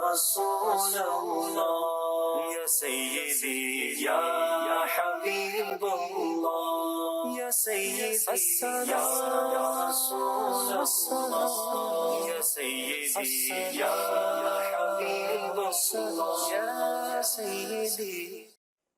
رسول اللہ یا سیدی یا حبیب اللہ یا سیدی یا رسول اللہ یا سیدی یا حبیب اللہ یا سیدی.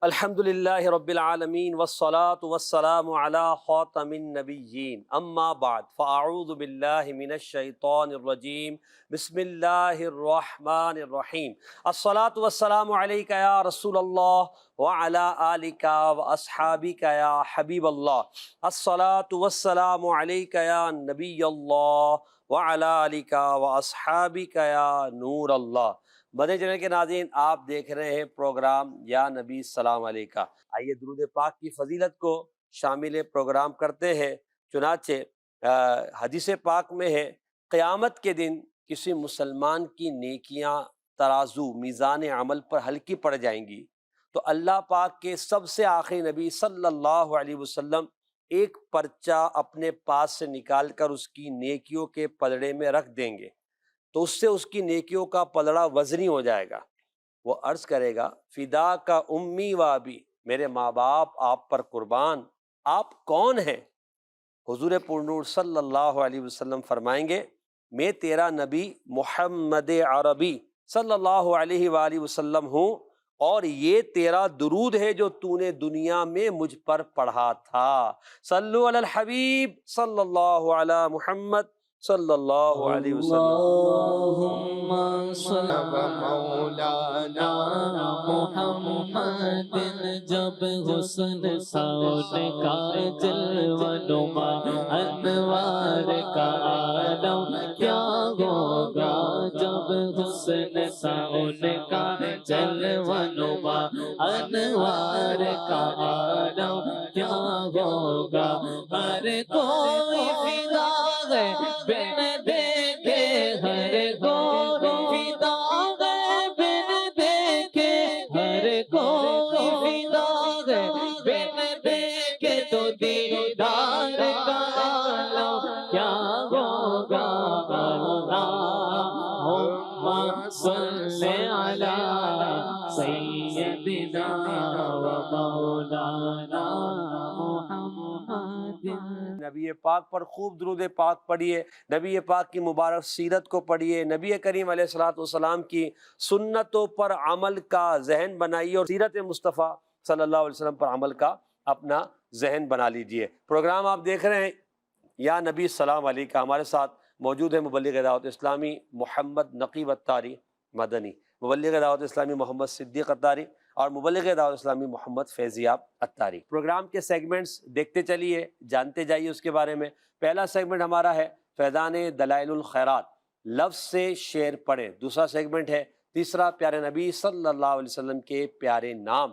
الحمد للہ رب العالمین والصلاة والسلام علی خاتم النبیین اما بعد فاعوذ باللہ من الشیطان الرجیم بسم اللہ الرحمن الرحیم. الصلاة والسلام علیک یا رسول اللہ وعلی آلک واصحابک یا حبیب اللہ. الصلاة والسلام علیک یا نبی اللہ وعلی آلک واصحابک یا نور اللہ. مدنی چینل کے ناظرین، آپ دیکھ رہے ہیں پروگرام یا نبی سلام علیکہ. آئیے درود پاک کی فضیلت کو شامل پروگرام کرتے ہیں. چنانچہ حدیث پاک میں ہے قیامت کے دن کسی مسلمان کی نیکیاں ترازو میزان عمل پر ہلکی پڑ جائیں گی تو اللہ پاک کے سب سے آخری نبی صلی اللہ علیہ وسلم ایک پرچہ اپنے پاس سے نکال کر اس کی نیکیوں کے پلڑے میں رکھ دیں گے تو اس سے اس کی نیکیوں کا پلڑا وزنی ہو جائے گا. وہ عرض کرے گا فدا کا امی و ابی، میرے ماں باپ آپ پر قربان، آپ کون ہیں؟ حضور پرنور صلی اللہ علیہ وسلم فرمائیں گے میں تیرا نبی محمد عربی صلی اللہ علیہ وآلہ وسلم ہوں، اور یہ تیرا درود ہے جو تو نے دنیا میں مجھ پر پڑھا تھا. صلو علی الحبیب صلی اللہ علی محمد صلی اللہ علیہ وسلم. اللہم صل مولانا محمد. جب حسن سود کا جلوہ نما انوار کا عالم کیا ہوگا؟ جب حسن سود کا جلوہ نما انوار کا عالم کیا ہوگا؟ ہر کوئی فدا ہے بن دیکھے، ہر کوئی فدا ہے بن دیکھے، ہر کوئی فدا ہے بن دیکھے، تو دیدار کا عالم کیا ہوگا؟ اللہم صل علی سیدنا و مولانا محمد. نبی پاک پر خوب درود پاک پڑھیے، نبی پاک کی مبارک سیرت کو پڑھیے، نبی کریم علیہ الصلوۃ والسلام کی سنتوں پر عمل کا ذہن بنائیے اور سیرت مصطفیٰ صلی اللہ علیہ وسلم پر عمل کا اپنا ذہن بنا لیجئے. پروگرام آپ دیکھ رہے ہیں یا نبی السلام علیکہ. ہمارے ساتھ موجود ہے مبلغ دعوت اسلامی محمد نقیب اتاری مدنی، مبلغ دعوت اسلامی محمد صدیق اتاری اور مبلغ دعوت اسلامی محمد فیضیاب اتاری. پروگرام کے سیگمنٹس دیکھتے چلیے، جانتے جائیے اس کے بارے میں. پہلا سیگمنٹ ہمارا ہے فیضان دلائل الخیرات، لفظ سے شعر پڑھیں. دوسرا سیگمنٹ ہے تیسرا پیارے نبی صلی اللہ علیہ وسلم کے پیارے نام،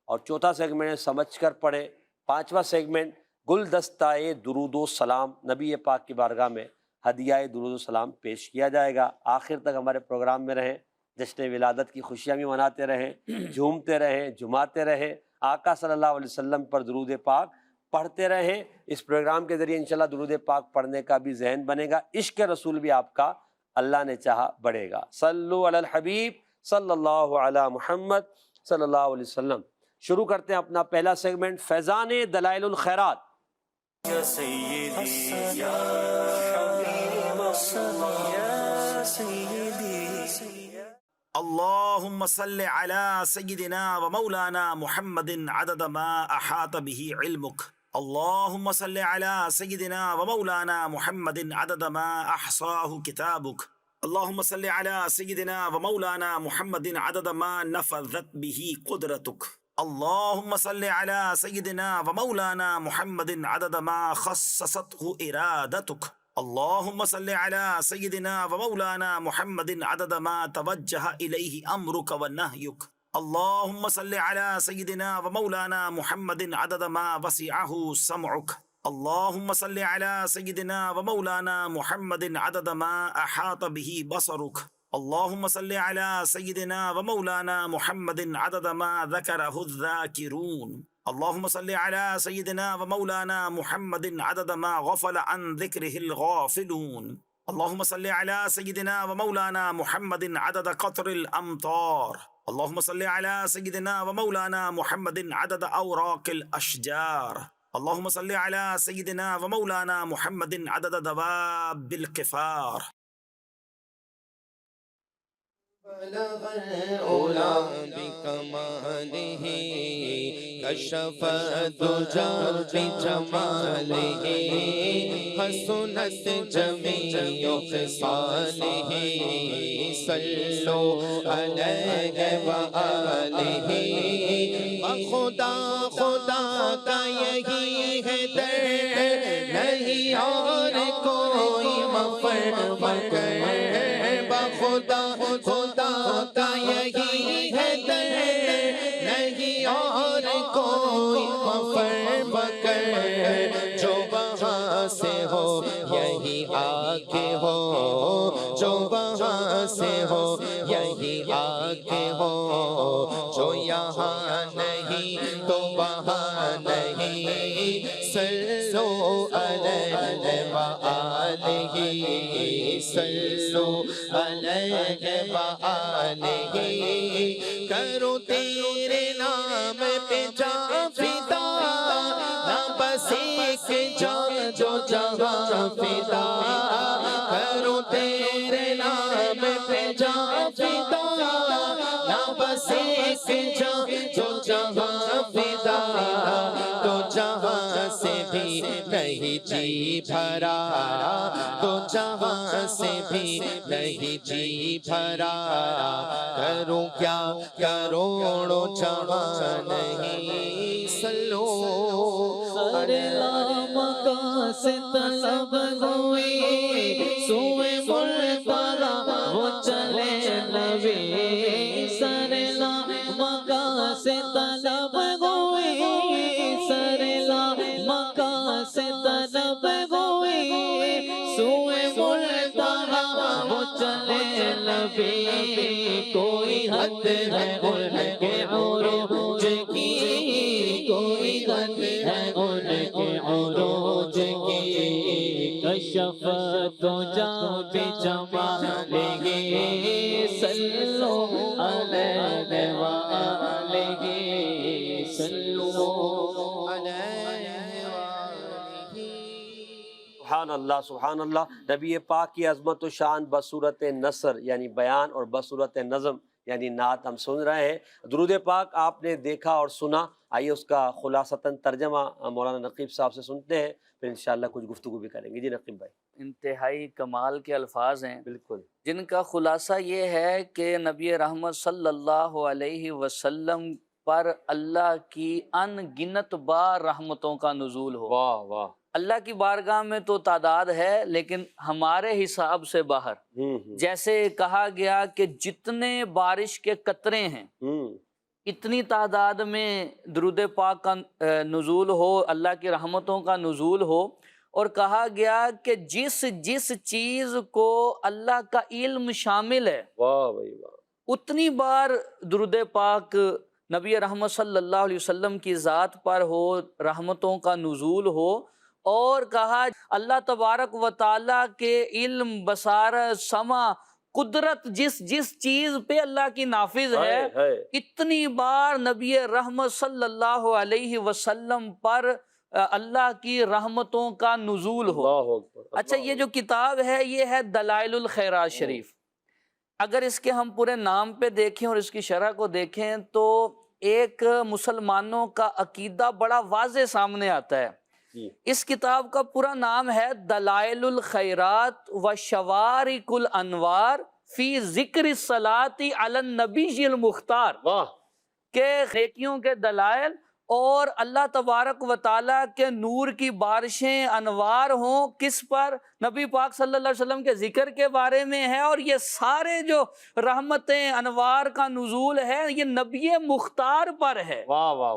اور چوتھا سیگمنٹ ہے سمجھ کر پڑھیں. پانچواں سیگمنٹ گلدستہ درود و سلام، نبی پاک کی بارگاہ میں ہدیہ درود و سلام پیش کیا جائے گا. آخر تک ہمارے پروگرام میں رہیں، جشن ولادت کی خوشیاں بھی مناتے رہیں، جھومتے رہیں، جھماتے رہیں، آقا صلی اللہ علیہ وسلم پر درود پاک پڑھتے رہیں. اس پروگرام کے ذریعے انشاءاللہ درود پاک پڑھنے کا بھی ذہن بنے گا، عشق رسول بھی آپ کا اللہ نے چاہا بڑھے گا. صلو علی الحبیب صلی اللہ علی محمد صلی اللہ علیہ وسلم. شروع کرتے ہیں اپنا پہلا سیگمنٹ فیضان دلائل الخیرات. یا سیدی یا حبیب اللہ یا سیدی. اللهم صل على سيدنا ومولانا محمد عدد ما أحاط به علمك. اللهم صل على سيدنا ومولانا محمد عدد ما أحصاه كتابك. اللهم صل على سيدنا ومولانا محمد عدد ما نفذت به قدرتك. اللهم صل على سيدنا ومولانا محمد عدد ما خصصته إرادتك. اللهم صل على سيدنا ومولانا محمد عدد ما توجه إليه أمرك ونهيك. اللهم صل على سيدنا ومولانا محمد عدد ما وسعه سمعك. اللهم صل على سيدنا ومولانا محمد عدد ما أحاط به بصرك. اللهم صل على سيدنا ومولانا محمد عدد ما ذكره الذاكرون. اللهم صل على سيدنا ومولانا محمد عدد ما غفل عن ذكره الغافلون. اللهم صل على سيدنا ومولانا محمد عدد قطر الأمطار. اللهم صل على سيدنا ومولانا محمد عدد أوراق الأشجار. اللهم صل على سيدنا ومولانا محمد عدد دواب القفار. بلغ العلا بكماله كشف الدجى بجماله حسنت جميع خصاله صلوا عليه وآله خدا خدا کا یہی ہے در نہیں اور کوئی مفر مگر بخدا خدا کا یہی ہے در نہیں اور کوئی مفر مگر جو وہاں سے ہو یہی آگے ہو جو وہاں سے ہو یہی آگے ہو جو یہاں نہیں تو وہاں نہیں صلو علیہ وآلہ صلو علیہ وآلہ کرو تیرے نام پہ جا فدا نہ بس ایک جا جو جہاں فدا کرو تیرے نام پہ جا فدا نہ بس ایک جا جو جہاں فدا تو جہاں سے بھی نہیں جی بھرا تو جہاں سے بھی نہیں جی بھرا کروں کیا کروڑوں جہاں نہیں صلو مکہ سے طلب ہوئی سوئے ملتلا وہ چلے نبی سرلا مکہ سے طلب ہوئی سرلا مکہ سے طلب ہوئی سوئے ملتلا وہ چلے نبی کوئی حد ہے ان کے عروج کی کوئی حد ہے ان کے عروج کی کشف دجا بجمالہ صلو علیہ وآلہ صلو علیہ وآلہ. سبحان اللہ سبحان اللہ. نبی پاک کی عظمت و شان بصورت نثر یعنی بیان اور بصورت نظم یعنی نعت ہم سن رہے ہیں. درود پاک آپ نے دیکھا اور سنا. آئیے اس کا خلاصتاً ترجمہ مولانا نقیب صاحب سے سنتے ہیں، پھر انشاءاللہ کچھ گفتگو بھی کریں گے. جی نقیب بھائی. انتہائی کمال کے الفاظ ہیں بالکل. جن کا خلاصہ یہ ہے کہ نبی رحمت صلی اللہ علیہ وسلم پر اللہ کی ان گنت بار رحمتوں کا نزول ہو. واہ واہ. اللہ کی بارگاہ میں تو تعداد ہے لیکن ہمارے حساب سے باہر. جیسے کہا گیا کہ جتنے بارش کے قطرے ہیں اتنی تعداد میں درود پاک کا نزول ہو، اللہ کی رحمتوں کا نزول ہو. اور کہا گیا کہ جس جس چیز کو اللہ کا علم شامل ہے واہ بھائی واہ، اتنی بار درود پاک نبی رحمت صلی اللہ علیہ وسلم کی ذات پر ہو، رحمتوں کا نزول ہو. اور کہا اللہ تبارک و تعالیٰ کے علم، بصارت، سمع، قدرت جس جس چیز پہ اللہ کی نافذ ہے اتنی بار نبی رحمت صلی اللہ علیہ وسلم پر اللہ کی رحمتوں کا نزول ہو. اچھا، یہ جو کتاب ہے یہ ہے دلائل الخیرات شریف. اگر اس کے ہم پورے نام پہ دیکھیں اور اس کی شرح کو دیکھیں تو ایک مسلمانوں کا عقیدہ بڑا واضح سامنے آتا ہے. اس کتاب کا پورا نام ہے دلائل الخیرات و شوارق الانوار فی ذکر الصلاۃ علی النبی المختار. کہ نیکیوں کے دلائل اور اللہ تبارک و تعالیٰ کے نور کی بارشیں انوار ہوں کس پر؟ نبی پاک صلی اللہ علیہ وسلم کے ذکر کے بارے میں ہے. اور یہ سارے جو رحمتیں انوار کا نزول ہے یہ نبی مختار پر ہے.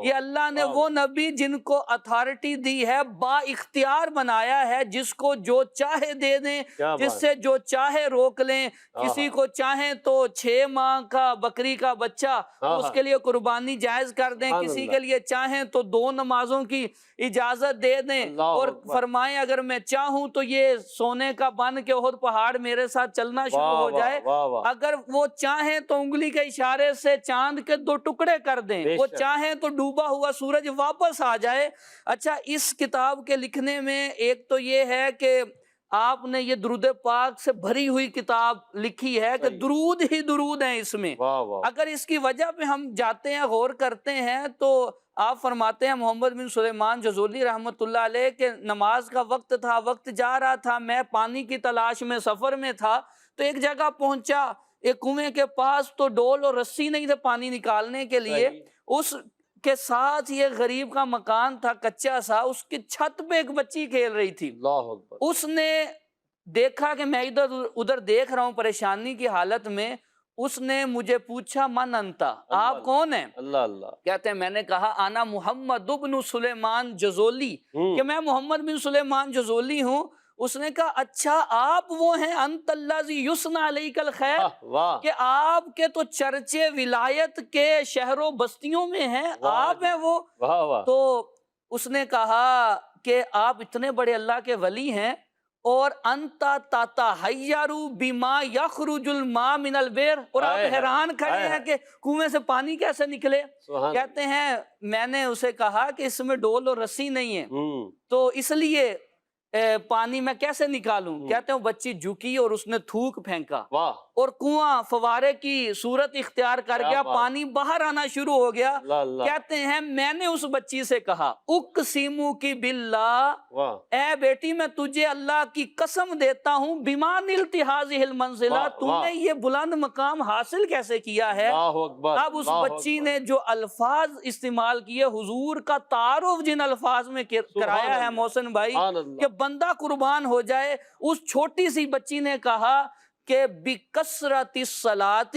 یہ اللہ نے وہ نبی جن کو اتھارٹی دی ہے، با اختیار بنایا ہے، جس کو جو چاہے دے دیں، جس سے جو چاہے روک لیں. کسی کو چاہیں تو 6 ماہ کا بکری کا بچہ اس کے لیے قربانی جائز کر دیں، کسی کے لیے چاہیں تو 2 نمازوں کی اجازت دے دیں، اور فرمائیں اگر میں چاہوں تو یہ سونے کا بن کے احد پہاڑ میرے ساتھ چلنا شروع ہو جائے، اگر وہ چاہیں تو انگلی کے اشارے سے چاند کے 2 ٹکڑے کر دیں، وہ چاہیں تو ڈوبا ہوا سورج واپس آ جائے۔ اچھا، اس کتاب کے لکھنے میں ایک تو یہ ہے کہ آپ نے یہ درود پاک سے بھری ہوئی کتاب لکھی ہے کہ درود ہی درود ہیں اس میں۔ اگر اس کی وجہ پہ ہم جاتے ہیں، غور کرتے ہیں، تو آپ فرماتے ہیں محمد بن سلیمان جزولی رحمۃ اللہ علیہ کہ نماز کا وقت تھا، وقت جا رہا تھا، میں پانی کی تلاش میں سفر میں تھا، تو ایک جگہ پہنچا، ایک کنویں کے پاس، تو ڈول اور رسی نہیں تھے پانی نکالنے کے لیے، اس کے ساتھ یہ غریب کا مکان تھا کچا سا، اس کی چھت پہ ایک بچی کھیل رہی تھی۔ اس نے دیکھا کہ میں ادھر ادھر دیکھ رہا ہوں پریشانی کی حالت میں، اس نے مجھے پوچھا من انتا، آپ کون ہیں؟ کہتے ہیں میں نے کہا انا محمد بن سلیمان جزولی، کہ میں محمد بن سلیمان جزولی ہوں۔ اس نے کہا اچھا آپ وہ ہیں انت الذی یثنی علیک الخیر، کہ آپ کے تو چرچے ولایت کے شہروں بستیوں میں ہیں، آپ ہیں وہ۔ تو اس نے کہا کہ آپ اتنے بڑے اللہ کے ولی ہیں، اور انت تتحیر بما یخرج الماء من البئر، اور آپ حیران کھڑے ہیں کہ کنویں سے پانی کیسے نکلے۔ کہتے ہیں میں نے اسے کہا کہ اس میں ڈول اور رسی نہیں ہے، تو اس لیے پانی میں کیسے نکالوں؟ کہتے ہیں وہ بچی جھکی اور اس نے تھوک پھینکا، اور کنواں فوارے کی صورت اختیار کر گیا، پانی باہر آنا شروع ہو گیا۔ کہتے ہیں میں نے اس بچی سے کہا اقسم کی باللہ، اے بیٹی میں تجھے اللہ کی قسم دیتا ہوں، بما نلت هذه المنزلہ، تم نے یہ بلند مقام حاصل کیسے کیا ہے؟ اب اس بچی نے جو الفاظ استعمال کیے، حضور کا تعارف جن الفاظ میں کرایا ہے محسن بھائی کہ بندہ قربان ہو جائے، اس چھوٹی سی بچی نے کہا کہ بکثرت الصلاۃ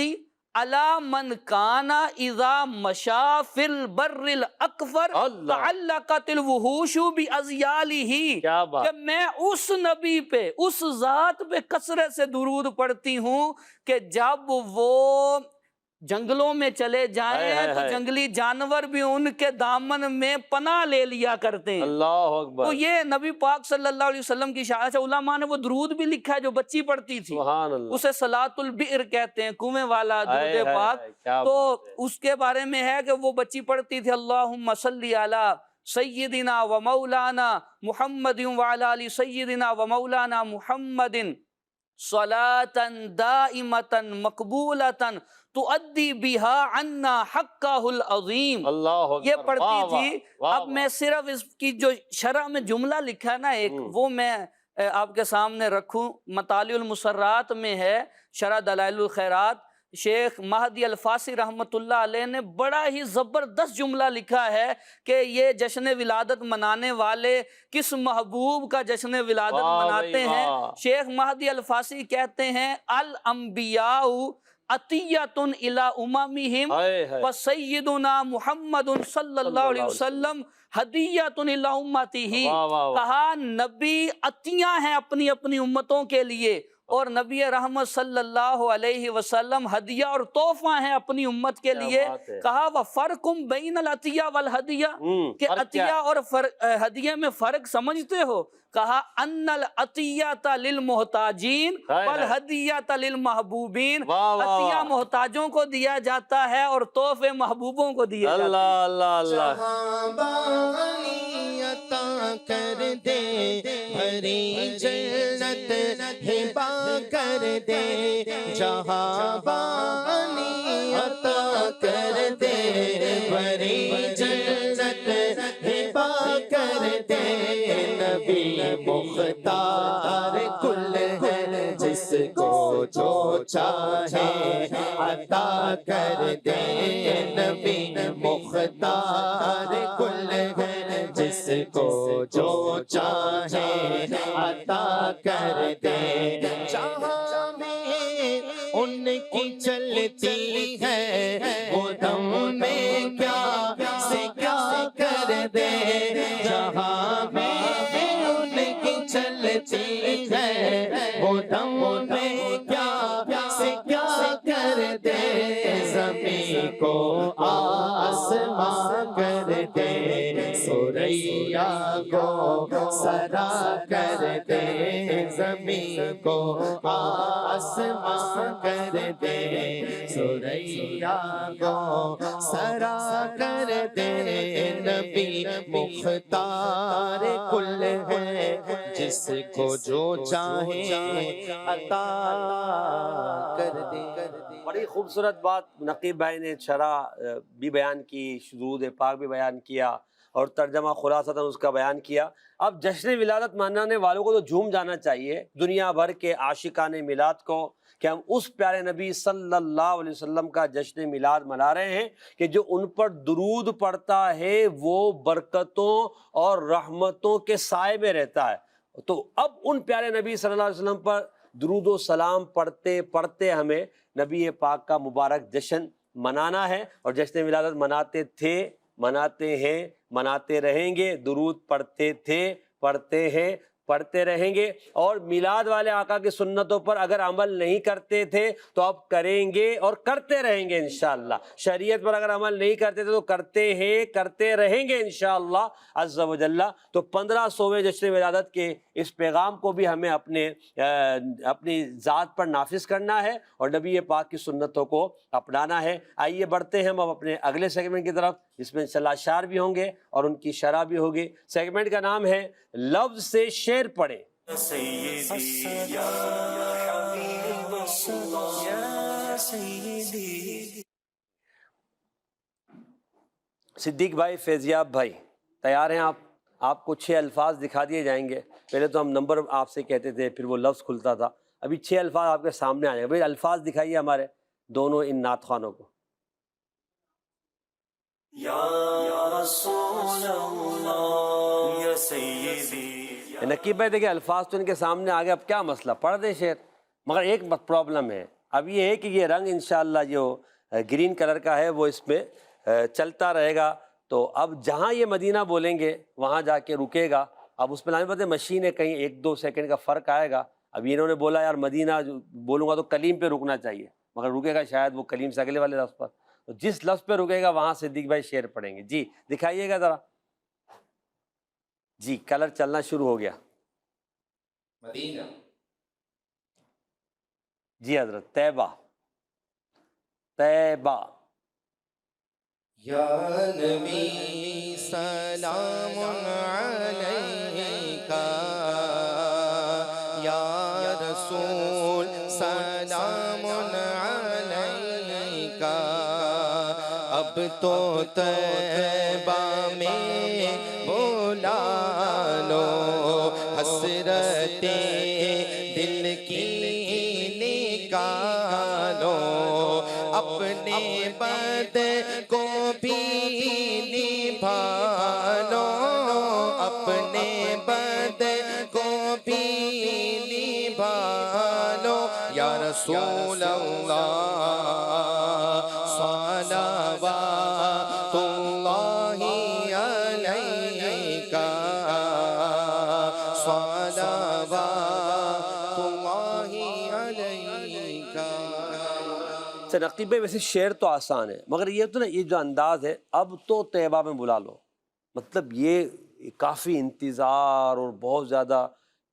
علی من کان اذا مشى فی البر الاکفر تعلقت الوحوش باذیالہ، کہ میں اس نبی پہ، اس ذات پہ کثرت سے درود پڑھتی ہوں کہ جب وہ جنگلوں میں چلے جائیں تو جنگلی جانور بھی ان کے دامن میں پناہ لے لیا کرتے ہیں۔ اللہ اکبر۔ تو یہ نبی پاک صلی اللہ علیہ وسلم کی شان ہے۔ علماء نے وہ درود بھی لکھا ہے جو بچی پڑھتی تھی، اسے صلاۃ البئر کہتے ہیں، کنویں والا درود پاک۔ تو اس کے بارے میں ہے کہ وہ بچی پڑھتی تھی اللہم صلی علی سیدنا و مولانا محمد وعلی آل سیدنا و مولانا محمد صلاۃ دائمۃ مقبولۃ تؤدی بہا عنا حقہ العظیم، یہ پڑھتی تھی۔ اب میں صرف اس کی جو شرح میں جملہ لکھا ہے نا ایک، وہ میں آپ کے سامنے رکھوں۔ مطالع المسرات میں ہے، شرح دلائل الخیرات، شیخ مہدی الفاسی رحمت اللہ علیہ نے بڑا ہی زبردست جملہ لکھا ہے کہ یہ جشن ولادت منانے والے کس محبوب کا جشن ولادت مناتے ہیں۔ شیخ مہدی الفاسی کہتے ہیں الانبیاء عطیۃ الی اممہم وسیدنا محمد صلی اللہ علیہ وسلم ہدیۃ الی امتہ، کہا نبی عطیہ ہیں اپنی اپنی امتوں کے لیے، اور نبی رحمت صلی اللہ علیہ وسلم ہدیہ اور تحفہ ہیں اپنی امت کے لیے۔ کہا وَفَرْقٌ بَيْنَ الْعَطِيَّةِ وَالْهَدِيَّةِ، کہ عطیہ اور ہدیہ میں فرق سمجھتے ہو؟ کہا ان العطیۃ للمحتاجین والہدیۃ للمحبوبین، عطیہ محتاجوں کو دیا جاتا ہے اور تحفے محبوبوں کو دیا جاتا ہے۔ اللہ اللہ عطا کر دے، بھری جنت ہبا کر دے، جہاں بانی عطا کر دے، بھری جنت ہبا کر دے، نبی مختار کل ہے، جس کو جو چاہے عطا کر دے، نبی مختار کل ہے، جس کو جو چاہے عطا کر دے، جہاں میں ان کی چلتی ہے وہ دم میں کیا سے کیا کر دے، جہاں میں ان کی چلتی ہے وہ دم میں کیا سے کیا کر دے، زمین کو آسمان کر دے، سوریا کو سرا کر دے، زمین کو آسمان کر دے، سریا کو سرا کر دے، نبی مختار کل ہے، جس کو جو چاہے عطا کر دے۔ بڑی خوبصورت بات نقیب بھائی نے شرح بھی بیان کی، درود پاک بھی بیان کیا اور ترجمہ خلاصتاً اس کا بیان کیا۔ اب جشن ولادت منانے والوں کو تو جھوم جانا چاہیے، دنیا بھر کے عاشقان میلاد کو، کہ ہم اس پیارے نبی صلی اللہ علیہ وسلم کا جشن میلاد منا رہے ہیں کہ جو ان پر درود پڑتا ہے وہ برکتوں اور رحمتوں کے سائے میں رہتا ہے۔ تو اب ان پیارے نبی صلی اللہ علیہ وسلم پر درود و سلام پڑھتے پڑھتے ہمیں نبی پاک کا مبارک جشن منانا ہے، اور جشن ولادت مناتے تھے، مناتے ہیں، مناتے رہیں گے، درود پڑھتے تھے، پڑھتے ہیں، پڑھتے رہیں گے، اور میلاد والے آقا کی سنتوں پر اگر عمل نہیں کرتے تھے تو اب کریں گے اور کرتے رہیں گے انشاءاللہ۔ شریعت پر اگر عمل نہیں کرتے تھے تو کرتے ہیں، کرتے رہیں گے انشاءاللہ عز و جل۔ تو 1500ویں جشن ولادت کے اس پیغام کو بھی ہمیں اپنی ذات پر نافذ کرنا ہے اور نبی پاک کی سنتوں کو اپنانا ہے۔ آئیے بڑھتے ہیں ہم اب اپنے اگلے سیگمنٹ کی طرف، جس میں انشاءاللہ اشعار بھی ہوں گے اور ان کی شرح بھی ہوگی۔ سیگمنٹ کا نام ہے لفظ سے شعر پڑھیں۔ یا سیدی یا حبیب اللہ یا سیدی۔ صدیق بھائی، فیضیاب بھائی، تیار ہیں آپ؟ آپ کو 6 الفاظ دکھا دیے جائیں گے۔ پہلے تو ہم نمبر آپ سے کہتے تھے، پھر وہ لفظ کھلتا تھا، ابھی 6 الفاظ آپ کے سامنے آئیں گے۔ بھائی الفاظ دکھائیے ہمارے دونوں ان نعت خوانوں کو۔ یا رسول اللہ یا سیدی۔ نقیب بھائی دیکھیں، الفاظ تو ان کے سامنے آ گئے، اب کیا مسئلہ، پڑھ دیں شعر، مگر ایک پرابلم ہے اب یہ ہے کہ یہ رنگ انشاءاللہ جو گرین کلر کا ہے وہ اس میں چلتا رہے گا، تو اب جہاں یہ مدینہ بولیں گے وہاں جا کے رکے گا۔ اب اس میں لائن پتہ ہے مشین ہے، کہیں 1-2 سیکنڈ کا فرق آئے گا۔ اب انہوں نے بولا یار مدینہ بولوں گا تو کلیم پہ رکنا چاہیے، مگر رکے گا شاید وہ کلیم سے اگلے والے لفظ پر، تو جس لفظ پہ رکے گا وہاں صدیق بھائی شعر پڑھیں گے۔ جی دکھائیے گا ذرا۔ جی کلر چلنا شروع ہو گیا۔ مدینہ، جی حضرت، طیبہ، طیبہ، یا نبی سلام علیکہ، یا رسول سلام علیکہ، اب تو طیبہ میں بلا لو حسرت دل کی نکالو، اپنے بد کو بھی نبھالو، اپنے بد کو بھی نبھالو، یا رسول اللہ صلوات اللہ علیکہ، صلوات اللہ علیکہ۔ نقیب بھائی ویسے شعر تو آسان ہے، مگر یہ تو نا یہ جو انداز ہے، اب تو طیبہ میں بلا لو، مطلب یہ کافی انتظار اور بہت زیادہ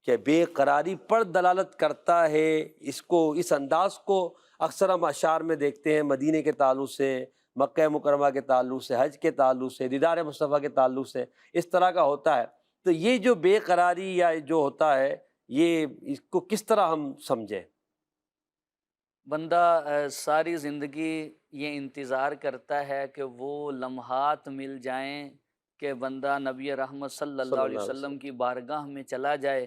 کہ بے قراری پر دلالت کرتا ہے۔ اس انداز کو اکثر ہم اشعار میں دیکھتے ہیں، مدینے کے تعلق سے، مکہ مکرمہ کے تعلق سے، حج کے تعلق سے، دیدار مصطفیٰ کے تعلق سے، اس طرح کا ہوتا ہے۔ تو یہ جو بے قراری یا جو ہوتا ہے، یہ اس کو کس طرح ہم سمجھیں؟ بندہ ساری زندگی یہ انتظار کرتا ہے کہ وہ لمحات مل جائیں کہ بندہ نبی رحمت صلی اللہ علیہ وسلم کی بارگاہ میں چلا جائے،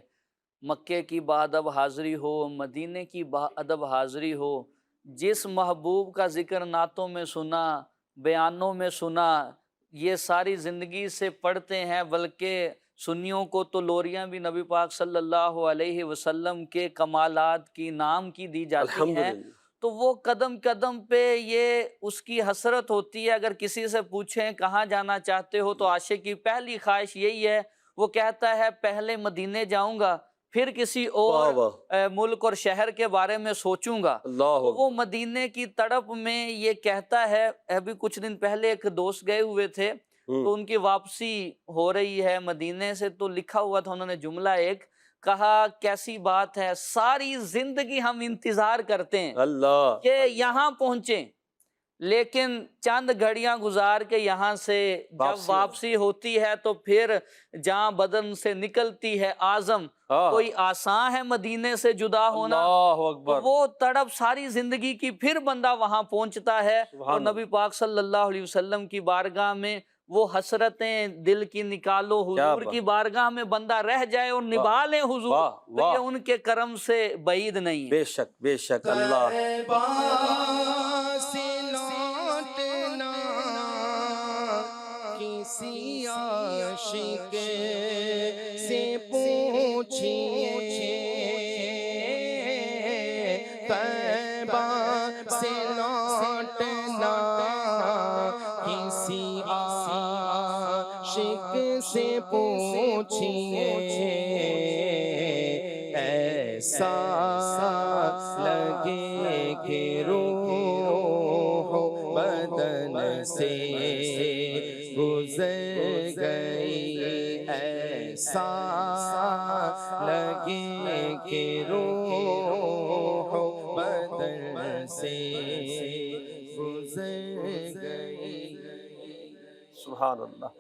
مکے کی باادب حاضری ہو، مدینے کی باادب حاضری ہو، جس محبوب کا ذکر نعتوں میں سنا، بیانوں میں سنا، یہ ساری زندگی سے پڑھتے ہیں، بلکہ سنیوں کو تو لوریاں بھی نبی پاک صلی اللہ علیہ وسلم کے کمالات کی نام کی دی جاتی ہیں، تو وہ قدم قدم پہ یہ اس کی حسرت ہوتی ہے۔ اگر کسی سے پوچھیں کہاں جانا چاہتے ہو تو عاشق کی پہلی خواہش یہی ہے، وہ کہتا ہے پہلے مدینے جاؤں گا، پھر کسی اور ملک اور شہر کے بارے میں سوچوں گا۔ وہ مدینے کی تڑپ میں یہ کہتا ہے۔ ابھی کچھ دن پہلے ایک دوست گئے ہوئے تھے، تو ان کی واپسی ہو رہی ہے مدینے سے، تو لکھا ہوا تھا انہوں نے جملہ ایک، کہا کیسی بات ہے، ساری زندگی ہم انتظار کرتے ہیں اللہ کہ یہاں پہنچیں، لیکن چند گھڑیاں گزار کے یہاں سے جب واپسی ہوتی ہے تو پھر جہاں بدن سے نکلتی ہے آزم، کوئی آسان ہے مدینے سے جدا ہونا؟ اللہ تو اکبر، وہ تڑپ ساری زندگی کی پھر بندہ وہاں پہنچتا ہے، اور نبی پاک صلی اللہ علیہ وسلم کی بارگاہ میں وہ حسرتیں دل کی نکالو، حضور کی بارگاہ میں بندہ رہ جائے اور نبھا لے حضور، تو یہ ان کے کرم سے بعید نہیں ہے۔ بے شک بے شک اللہ طیبہ سے لوٹنا کسی عاشق سے پوچھئے، طیبہ سے لوٹنا کسی عاشق سے پوچھئے، ایسا لگے کہ روح بدن سے گزر گئی، ایسا لگے کہ روح بدن سے گزر گئی۔ سبحان اللہ۔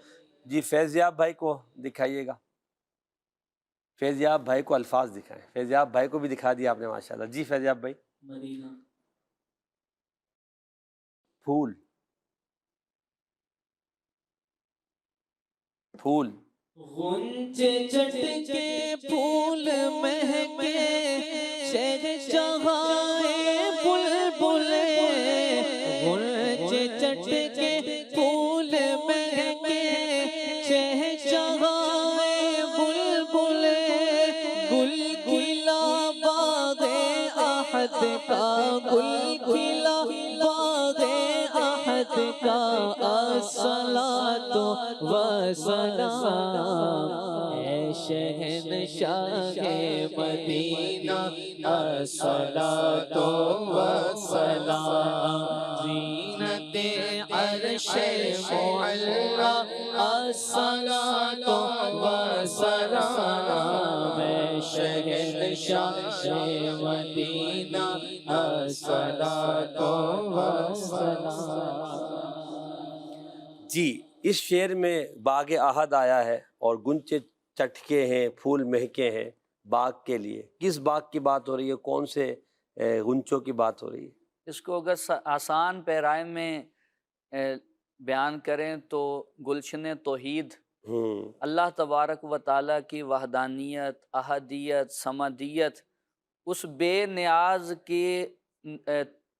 جی فیضیاب بھائی کو دکھائیے گا، فیضیاب بھائی کو الفاظ دکھائیں، فیضیاب بھائی کو بھی دکھا دیا آپ نے ماشاءاللہ۔ جی فیضیاب بھائی، مدینہ پھول پھول غنچے چٹ کے پھول مہکے شہنشاہائے بلبل، غنچے چٹ کے پھول مہکے شہنشاہائے بلبل، گل کھلا باغ احد کا، گل کھلا باغ احد کا، الصلاۃ والسلام اے شہنشاہ مدینہ، الصلاۃ والسلام زینت عرش معلا، الصلاۃ والسلام اے شہنشاہ مدینہ، الصلاۃ والسلام۔ جی اس شعر میں باغ احد آیا ہے اور گنچے چٹکے ہیں، پھول مہکے ہیں باغ کے لیے، کس باغ کی بات ہو رہی ہے؟ کون سے گنچوں کی بات ہو رہی ہے؟ اس کو اگر آسان پیرائے میں بیان کریں تو گلشن توحید، اللہ تبارک و تعالیٰ کی وحدانیت، احدیت، صمدیت، اس بے نیاز کی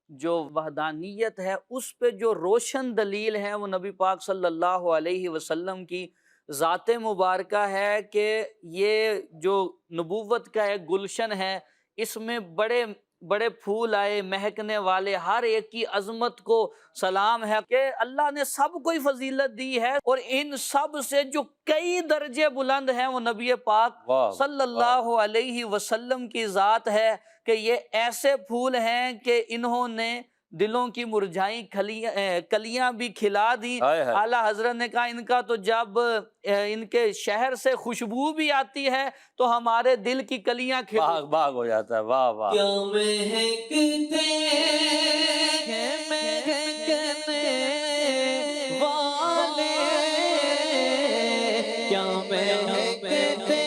جو وحدانیت ہے اس پہ جو روشن دلیل ہے وہ نبی پاک صلی اللہ علیہ وسلم کی ذات مبارکہ ہے کہ یہ جو نبوت کا ایک گلشن ہے، اس میں بڑے بڑے پھول آئے مہکنے والے، ہر ایک کی عظمت کو سلام ہے کہ اللہ نے سب کو فضیلت دی ہے، اور ان سب سے جو کئی درجے بلند ہیں وہ نبی پاک صلی اللہ علیہ وسلم کی ذات ہے، کہ یہ ایسے پھول ہیں کہ انہوں نے دلوں کی مرجھائی کلیاں بھی کھلا دی۔ اعلیٰ حضرت نے کہا ان کا تو جب ان کے شہر سے خوشبو بھی آتی ہے تو ہمارے دل کی کلیاں باغ باغ ہو جاتا ہے۔ واہ واہ، کیا مہکتے ہیں مہکنے والے، کیا مہکتے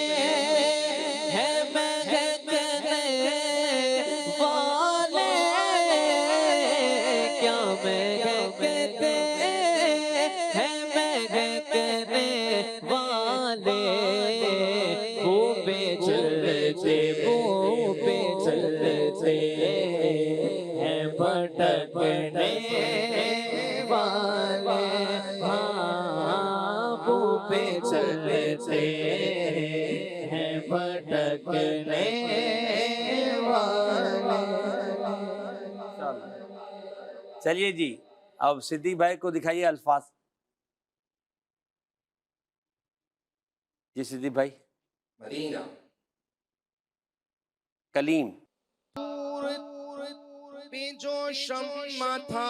ہیں مہکنے والے، کیا مہکتے ہیں مہکنے والے، وہ پہ چلتے وہ پہ چلتے ہیں بھٹکنے والے، ہاں وہ پہ چلتے ہیں بھٹکنے والے۔ چلیے جی اب صدیق بھائی کو دکھائیے الفاظ۔ جی صدیق بھائی، مدینہ کلیم پہ جو شمع تھا،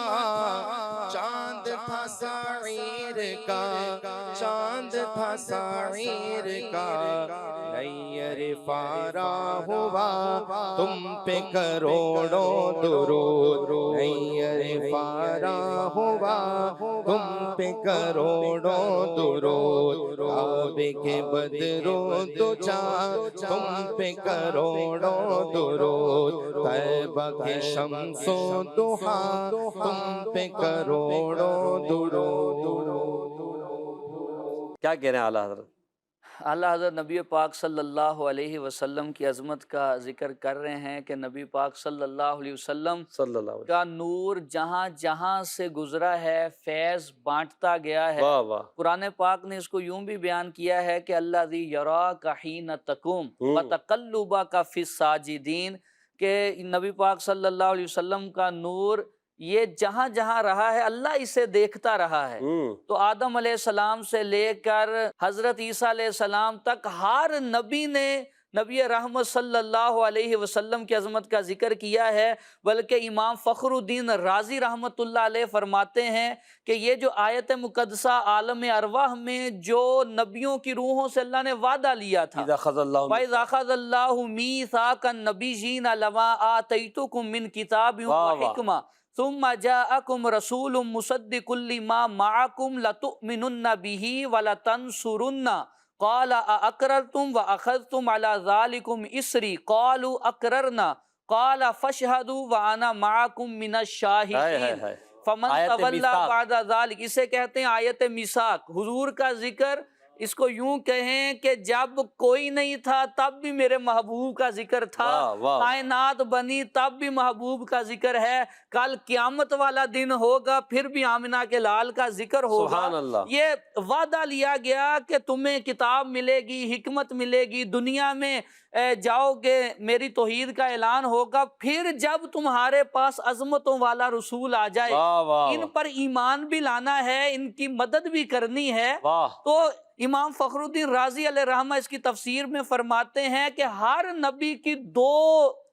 چاند تھا سعیر کا، چاند تھا سعیر کا، نیر فارا ہوا تم پہ کروڑوں درود، نیر فارا ہوا تم پہ کروڑوں درود، کعبے کے بدرو دجا تم پہ کروڑوں درود، طیبہ کے شمس و ضحا تم پہ کروڑوں درود۔ کیا کہہ رہے ہیں اعلیٰ حضرت؟ اعلیٰ حضرت نبی پاک صلی اللہ علیہ وسلم کی عظمت کا ذکر کر رہے ہیں کہ نبی پاک صلی اللہ علیہ وسلم صلی اللہ علیہ کا نور جہاں جہاں سے گزرا ہے فیض بانٹتا گیا ہے۔ واہ واہ، قرآن پاک نے اس کو یوں بھی بیان کیا ہے کہ الذی یراک حین تقوم وتقلبک فی الساجدین، کہ نبی پاک صلی اللہ علیہ وسلم کا نور یہ جہاں جہاں رہا ہے اللہ اسے دیکھتا رہا ہے۔ تو آدم علیہ السلام سے لے کر حضرت عیسیٰ علیہ السلام تک ہر نبی نے نبی رحمت صلی اللہ علیہ وسلم کی عظمت کا ذکر کیا ہے، بلکہ امام فخر الدین رازی رحمت اللہ علیہ فرماتے ہیں کہ یہ جو آیت مقدسہ عالم ارواح میں جو نبیوں کی روحوں سے اللہ نے وعدہ لیا تھا، اذا اخذ اللہ وَإِذْ أَخَذَ اللَّهُ مِيثَاقَ النَّبِيِّينَ لَمَا آتَيْتُكُم مِّن كِتَابٍ وَحِكْمَةٍ ثُمَّ جَاءَكُمْ رَسُولٌ مُصَدِّقٌ لِّمَا مَعَكُمْ لَتُؤْمِنُنَّ بِهِ وَلَتَنصُرُنَّ قَالَ أَأَقْرَرْتُمْ وَأَخَذْتُمْ عَلَى ذَلِكُمْ إِصْرِي قَالُوا أَقْرَرْنَا قَالَ فَاشْهَدُوا وَأَنَا مَعَكُمْ مِنَ الشَّاهِدِينَ فَمَن آیت تَوَلَّى میثاق، بَعْدَ ذَلِكَ، اسے کہتے ہیں آیت میثاق۔ حضور کا ذکر اس کو یوں کہیں کہ جب کوئی نہیں تھا تب بھی میرے محبوب کا ذکر تھا، واہ واہ، کائنات بنی تب بھی محبوب کا ذکر ہے، کل قیامت والا دن ہوگا پھر بھی آمنہ کے لال کا ذکر ہوگا۔ سبحان اللہ۔ یہ وعدہ لیا گیا کہ تمہیں کتاب ملے گی، حکمت ملے گی، دنیا میں جاؤ گے، میری توحید کا اعلان ہوگا، پھر جب تمہارے پاس عظمتوں والا رسول آ جائے واہ واہ ان پر ایمان بھی لانا ہے، ان کی مدد بھی کرنی ہے۔ واہ، تو امام فخر الدین رازی علیہ رحمہ اس کی تفسیر میں فرماتے ہیں کہ ہر نبی کی دو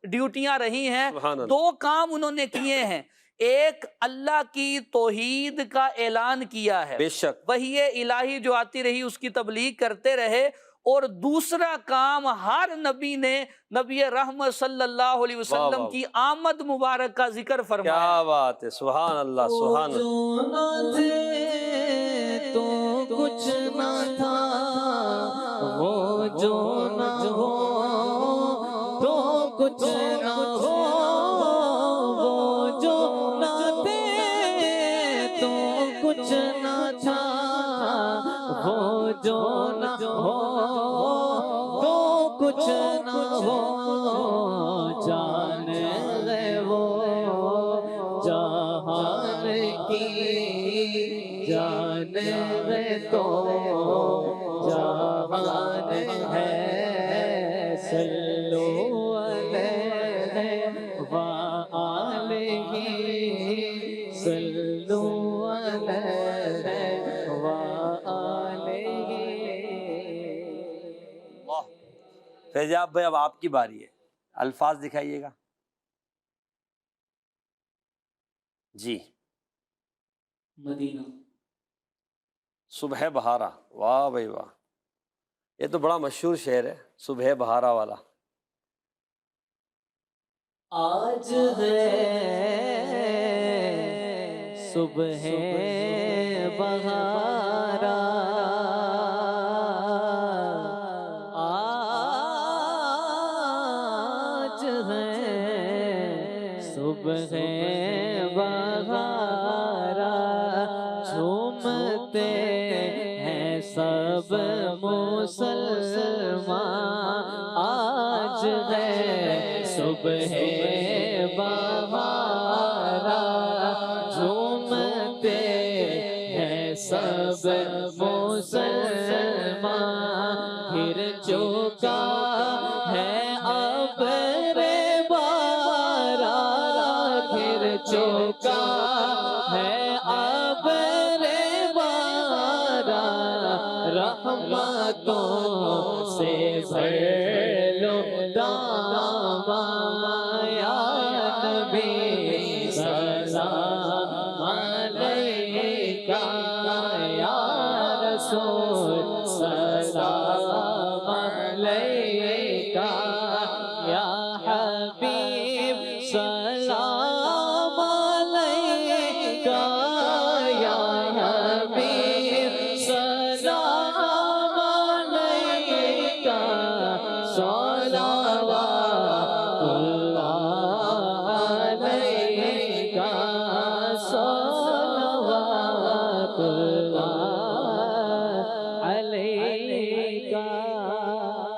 ڈیوٹیاں رہی ہیں، سبحان اللہ، دو کام انہوں نے کیے ہیں۔ ایک اللہ کی توحید کا اعلان کیا ہے، بے شک، وحی الہی جو آتی رہی اس کی تبلیغ کرتے رہے، اور دوسرا کام ہر نبی نے نبی رحمت صلی اللہ علیہ وسلم واہ، کی آمد مبارک کا ذکر فرمایا۔ کیا بات ہے، سبحان اللہ، سبحان اللہ، جو نہ تھے تو کچھ نہ تھا، وہ جو نہ ہو تو کچھ نہ ہو، وہ جو نہ تھے تو کچھ نہ تھا، وہ جو نہ ہو تو کچھ نہ ہو، جان ہے وہ جہان کی جان ہے تو جہان ہے، صلو علیہ وآلہ صلو علیہ وآلہ۔ فیضیاب بھائی اب آپ کی باری ہے، الفاظ دکھائیے گا جی۔ مدینہ صبح بہارا، واہ بھائی واہ، یہ تو بڑا مشہور شعر ہے صبح بہارا والا۔ آج ہے صبح بہارا، آج ہے صبح بہارا، جھومتے ہیں سب مسلمان، آج ہے صبح بہارا، جھومتے ہیں سب مسلمان، پھر چکا ہے ابر بارا، پھر چکا ہے ابر بارا، رحمتوں سے بھر لو داماں، یا نبی سلام علیکہ، یا رسول سلام علیکہ۔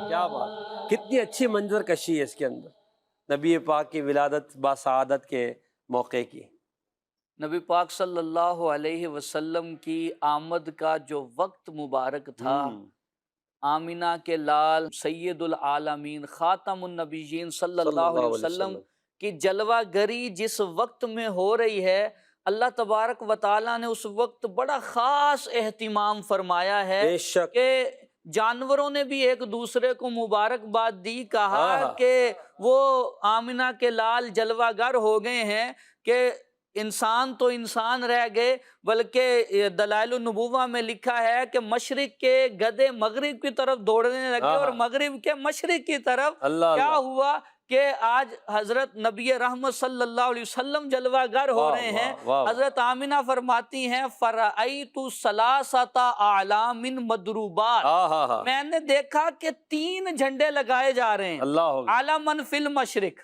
کیا بات، کتنی اچھی منظر کشی ہے اس کے اندر نبی پاک کی ولادت باسعادت کے موقع کی۔ نبی پاک صلی اللہ علیہ وسلم کی آمد کا جو وقت مبارک تھا، آمینہ کے لال سید العالمین خاتم النبیین صلی اللہ علیہ وسلم کی جلوہ گری جس وقت میں ہو رہی ہے، اللہ تبارک و تعالیٰ نے اس وقت بڑا خاص اہتمام فرمایا ہے بے شک، کہ جانوروں نے بھی ایک دوسرے کو مبارکباد دی، کہا کہ وہ آمینہ کے لال جلوہ گر ہو گئے ہیں کہ انسان تو انسان رہ گئے، بلکہ دلائل النبوہ میں لکھا ہے کہ مشرق کے گدھے مغرب کی طرف دوڑنے لگے اور مغرب کے مشرق کی طرف۔ کیا ہوا کہ آج حضرت نبی رحمت صلی اللہ علیہ وسلم جلوہ گر ہو رہے ہیں۔ حضرت آمینہ فرماتی ہیں فَرَأَيْتُ ثَلَاثَةَ أَعْلَامٍ مَضْرُوبَاتٍ، میں نے دیکھا کہ 3 جھنڈے لگائے جا رہے ہیں۔ عَلَمًا فِي الْمَشْرِق،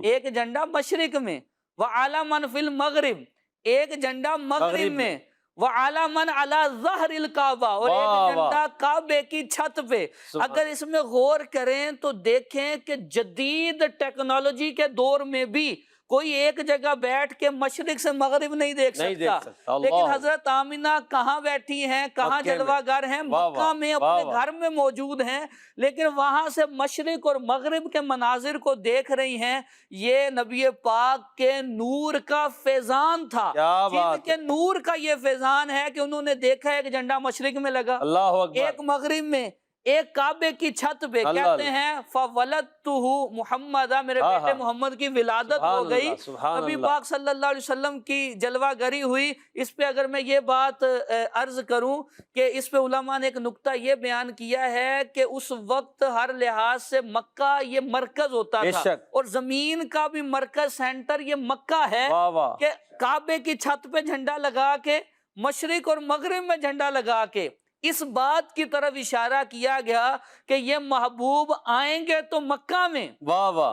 ایک جھنڈا مشرق میں، وَعَلَمًا فِي الْمَغْرِبِ، ایک جھنڈا مغرب میں، وَعَلَمًا عَلَى ظَهْرِ الْكَعْبَةِ، اور ایک جھنڈا کعبے کی چھت پہ۔ اگر اس میں غور کریں تو دیکھیں کہ جدید ٹیکنالوجی کے دور میں بھی کوئی ایک جگہ بیٹھ کے مشرق سے مغرب نہیں دیکھ سکتا، لیکن حضرت آمینہ کہاں بیٹھی ہیں، کہاں جلوہ گر ہیں؟ مکہ میں اپنے گھر میں موجود ہیں، لیکن وہاں سے مشرق اور مغرب کے مناظر کو دیکھ رہی ہیں۔ یہ نبی پاک کے نور کا فیضان تھا، جن کے نور کا یہ فیضان ہے کہ انہوں نے دیکھا ایک جھنڈا مشرق میں لگا، ایک مغرب میں، ایک کعبے کی چھت پہ۔ کہتے ہیں فَوَلَدْتُهُ مُحَمَّدًا، میرے بیٹے محمد کی ولادت ہو گئی۔ نبی پاک صلی اللہ علیہ وسلم کی جلوہ گری ہوئی۔ اس پہ اگر میں یہ بات عرض کروں کہ اس پہ علماء نے ایک نکتہ یہ بیان کیا ہے کہ اس وقت ہر لحاظ سے مکہ یہ مرکز ہوتا تھا، اور زمین کا بھی مرکز سینٹر یہ مکہ ہے، کہ کعبے کی چھت پہ جھنڈا لگا کے، مشرق اور مغرب میں جھنڈا لگا کے اس بات کی طرف اشارہ کیا گیا کہ یہ محبوب آئیں گے تو مکہ میں،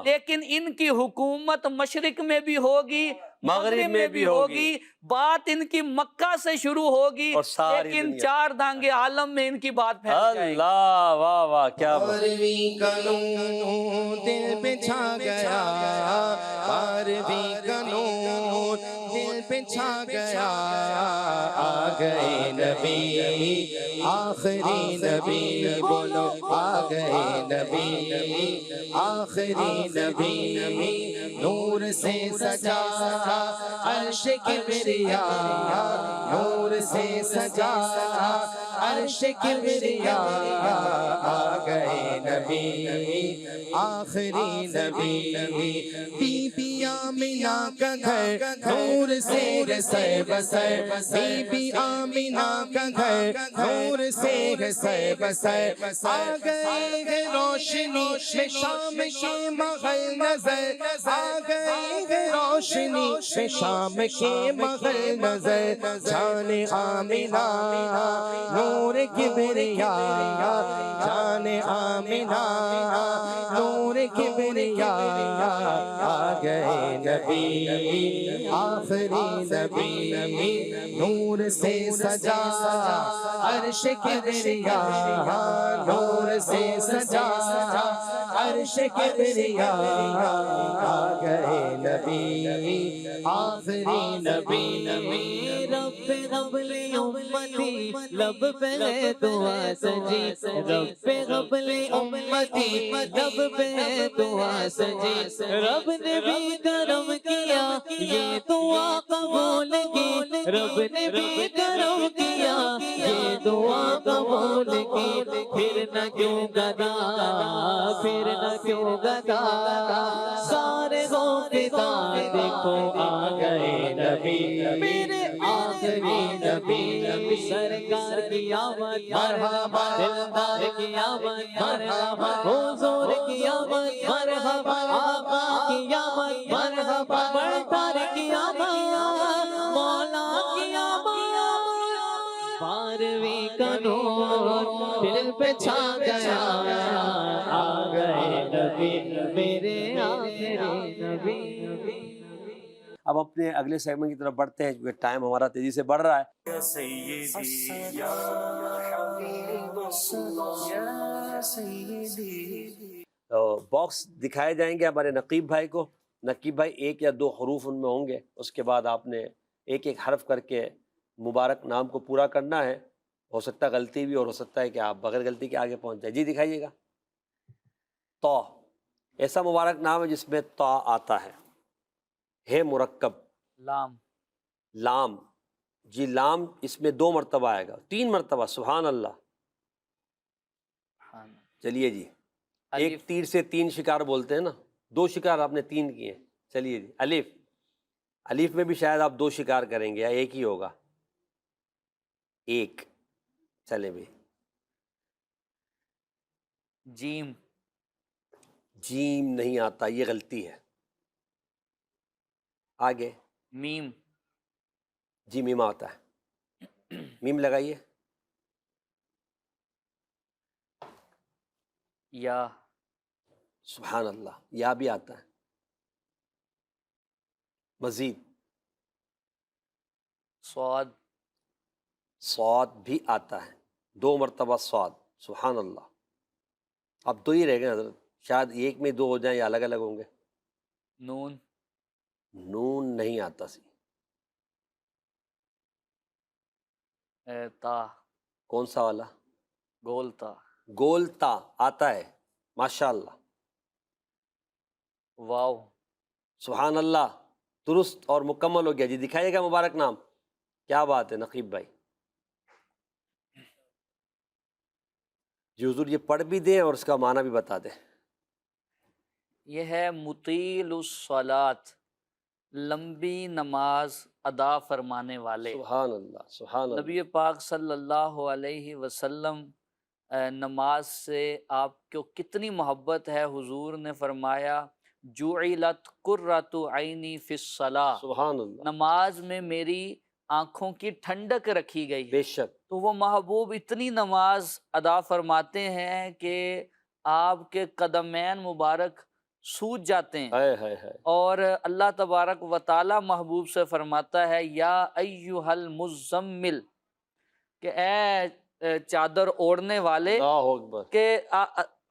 لیکن ان کی حکومت مشرق میں بھی ہوگی، مغرب میں بھی ہوگی، بات ان کی مکہ سے شروع ہوگی، لیکن 4 دانگے عالم میں ان کی بات پھیل جائے گی۔ اللہ، واہ واہ، کیا بات! بارویں کا نور دل پہ چھا گیا، بارویں کا نور دل پہ چھا گیا، آ گئے نبی آخری نبی، بولو آ گئے نبی آخری نبی، نور سے سجا عرش کبریا، نور سے سجا عرش کبریا، آ گئے نبی آخری نبی، بی بی آمینہ کا گھر نور سے سر بسر، بی بی آمینہ کا گھر نور سے سر بسر، آ گئے ہیں روشنی میں شام کے مغل نظر، آ گئے ہیں روشنی میں شام کے مغل نظر، جان آمینہ نور کبریا، جان آمینہ نور کبریا، آ گئے نبی آخری نبی، نور سے سجا عرش کبریا، نور سے سجا عرش کبریا، آ گئے نبی آخری نبی، رب قبل امتی لب پہ ہے دعا سجی، رب قبل امتی لب پہ ہے دعا سجی، رب نے بھی کرم کیا یہ دعا قبول کی، رب نے بھی کرم کیا یہ دعا قبول کی، پھر نہ کیوں گدا، پھر نہ کیوں گدا، سارے ہو فدا، دیکھو آ گئے نبی میرے آخری نبی، سرکار کی آمد مرحبا، دلدار کی آمد مرحبا، حضور کی آمد مرحبا، آقا کی آمد مرحبا، برطار کی آمد، مولا کی آمد، بارویں کا نور دل پہ چھا گیا، آ گئے نبی میرے آخری نبی۔ اب اپنے اگلے سیگمنٹ کی طرف بڑھتے ہیں کیونکہ ٹائم ہمارا تیزی سے بڑھ رہا ہے. یا سیدی یا حبیب اللہ یا سیدی. باکس دکھائے جائیں گے ہمارے نقیب بھائی کو. نقیب بھائی 1 یا 2 حروف ان میں ہوں گے، اس کے بعد آپ نے ایک ایک حرف کر کے مبارک نام کو پورا کرنا ہے. ہو سکتا ہے غلطی بھی اور ہو سکتا ہے کہ آپ بغیر غلطی کے آگے پہنچ جائیں. جی دکھائیے گا. طا ایسا مبارک نام ہے جس میں طا آتا ہے مرکب. لام. لام جی لام اس میں 2 مرتبہ آئے گا، 3 مرتبہ. سبحان اللہ. چلیے جی، ایک الف. تیر سے 3 شکار بولتے ہیں نا، 2 شکار آپ نے 3 کیے ہیں. چلیے جی. الف. الف میں بھی شاید آپ 2 شکار کریں گے یا ایک ہی ہوگا. ایک. چلے بھی. جیم. جیم نہیں آتا، یہ غلطی ہے. آگے. میم. جی میم آتا ہے. میم لگائیے. یا. سبحان اللہ. یا بھی آتا ہے. مزید. صاد. صاد بھی آتا ہے، 2 مرتبہ صاد. سبحان اللہ. اب 2 ہی رہ گئے حضرت، شاید ایک میں 2 ہو جائیں یا الگ الگ ہوں گے. نون. نون نہیں آتا. سی تا. کون سا والا؟ گول تا. گول تا آتا ہے. ماشاء اللہ. واو. سبحان اللہ. درست اور مکمل ہو گیا. جی دکھائیے گا مبارک نام. کیا بات ہے نقیب بھائی. جی حضور یہ پڑھ بھی دیں اور اس کا معنی بھی بتا دیں. یہ ہے مطیل الصلاۃ، لمبی نماز ادا فرمانے والے. سبحان اللہ. سبحان اللہ. نبی پاک صلی اللہ علیہ وسلم نماز سے آپ کو کتنی محبت ہے. حضور نے فرمایا جعلت قرۃ عینی فی الصلاۃ، سبحان اللہ. نماز میں میری آنکھوں کی ٹھنڈک رکھی گئی ہے. بے شک. تو وہ محبوب اتنی نماز ادا فرماتے ہیں کہ آپ کے قدمین مبارک سوج جاتے ہیں. ہائے ہائے ہائے. اور اللہ تبارک و تعالی محبوب سے فرماتا ہے یا ایھا المزمل، کہ اے چادر اوڑھنے والے، اللہ اکبر. کہ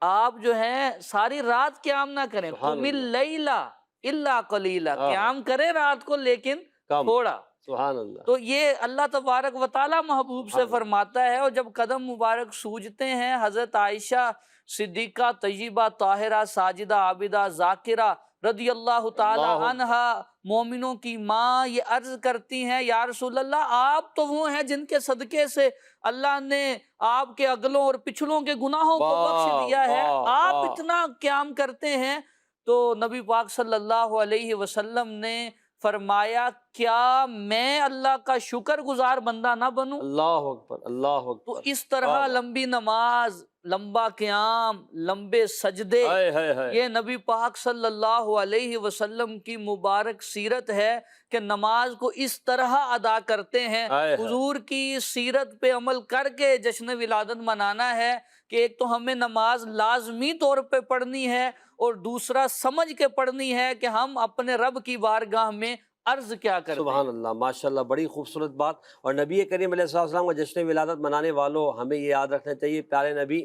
آپ جو ہیں ساری رات قیام نہ کریں. سبحان قم اللہ. اللیل الا قلیلا، ہاں. قیام کریں رات کو لیکن کم. تھوڑا. سبحان اللہ. تو یہ اللہ تبارک و تعالی محبوب سے سبحان اللہ. فرماتا ہے. اور جب قدم مبارک سوجتے ہیں، حضرت عائشہ صدیقہ طیبہ طاہرہ ساجدہ عابدہ ذاکرہ رضی اللہ تعالی اللہ. عنہا مومنوں کی ماں یہ عرض کرتی ہیں یا رسول اللہ آپ تو وہ ہیں جن کے صدقے سے اللہ نے آپ کے اگلوں اور پچھلوں کے گناہوں کو بخش دیا ہے، آپ اتنا قیام کرتے ہیں. تو نبی پاک صلی اللہ علیہ وسلم نے فرمایا کیا میں اللہ کا شکر گزار بندہ نہ بنوں؟ اللہ اکبر. اللہ اکبر. تو اس طرح لمبی نماز، لمبا قیام، لمبے سجدے، ہائے ہائے ہائے. یہ نبی پاک صلی اللہ علیہ وسلم کی مبارک سیرت ہے کہ نماز کو اس طرح ادا کرتے ہیں. حضور کی سیرت پہ عمل کر کے جشن ولادت منانا ہے کہ ایک تو ہمیں نماز لازمی طور پہ پڑھنی ہے اور دوسرا سمجھ کے پڑھنی ہے کہ ہم اپنے رب کی بارگاہ میں عرض کیا کرتے ہیں. سبحان اللہ. ماشاءاللہ بڑی خوبصورت بات. اور نبی کریم علیہ السلام کا جشن ولادت منانے والوں ہمیں یہ یاد رکھنا چاہیے پیارے نبی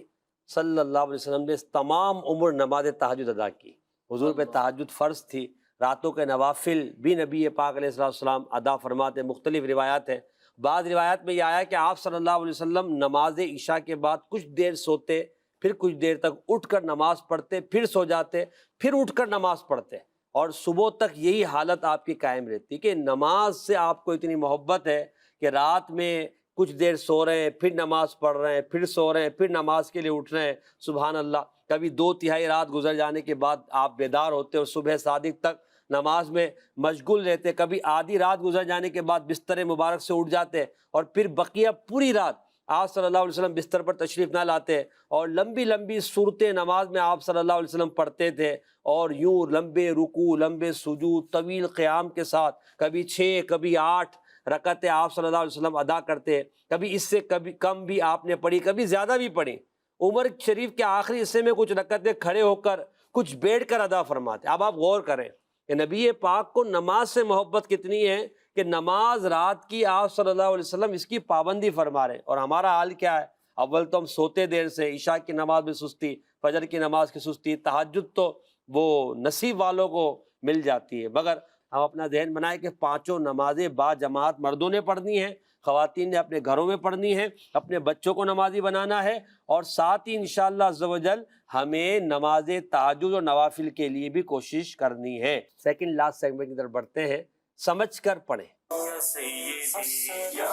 صلی اللہ علیہ وسلم نے تمام عمر نماز تہجد ادا کی. حضور پہ تہجد فرض تھی. راتوں کے نوافل بھی نبی پاک علیہ السلام ادا فرماتے. مختلف روایات ہیں. بعض روایات میں یہ آیا کہ آپ صلی اللہ علیہ وسلم نماز عشاء کے بعد کچھ دیر سوتے، پھر کچھ دیر تک اٹھ کر نماز پڑھتے، پھر سو جاتے، پھر اٹھ کر نماز پڑھتے، اور صبح تک یہی حالت آپ کی قائم رہتی کہ نماز سے آپ کو اتنی محبت ہے کہ رات میں کچھ دیر سو رہے ہیں، پھر نماز پڑھ رہے ہیں، پھر سو رہے ہیں، پھر نماز کے لیے اٹھ رہے ہیں. سبحان اللہ. کبھی 2/3 رات گزر جانے کے بعد آپ بیدار ہوتے اور صبح صادق تک نماز میں مشغول رہتے. کبھی آدھی رات گزر جانے کے بعد بستر مبارک سے اٹھ جاتے اور پھر بقیہ پوری رات آپ صلی اللہ علیہ وسلم بستر پر تشریف نہ لاتے اور لمبی لمبی صورتیں نماز میں آپ صلی اللہ علیہ وسلم پڑھتے تھے، اور یوں لمبے رکوع، لمبے سجود، طویل قیام کے ساتھ کبھی 6 کبھی 8 رکعتیں آپ صلی اللہ علیہ وسلم ادا کرتے. کبھی اس سے کبھی کم بھی آپ نے پڑھی، کبھی زیادہ بھی پڑھی. عمر شریف کے آخری حصے میں کچھ رکعتیں کھڑے ہو کر کچھ بیٹھ کر ادا فرماتے. اب آپ غور کریں کہ نبی پاک کو نماز سے محبت کتنی ہے کہ نماز رات کی آپ صلی اللہ علیہ وسلم اس کی پابندی فرما رہے ہیں، اور ہمارا حال کیا ہے؟ اول تو ہم سوتے دیر سے، عشاء کی نماز میں سستی، فجر کی نماز کی سستی، تہجد تو وہ نصیب والوں کو مل جاتی ہے، مگر ہم اپنا ذہن بنائیں کہ پانچوں نمازیں با جماعت مردوں نے پڑھنی ہیں، خواتین نے اپنے گھروں میں پڑھنی ہے، اپنے بچوں کو نمازی بنانا ہے، اور ساتھ ہی انشاءاللہ عز و جل ہمیں نماز تہجد اور نوافل کے لیے بھی کوشش کرنی ہے۔ سیکنڈ لاسٹ سیگمنٹ کی طرف بڑھتے ہیں، سمجھ کر پڑھیں۔ یا سیدی یا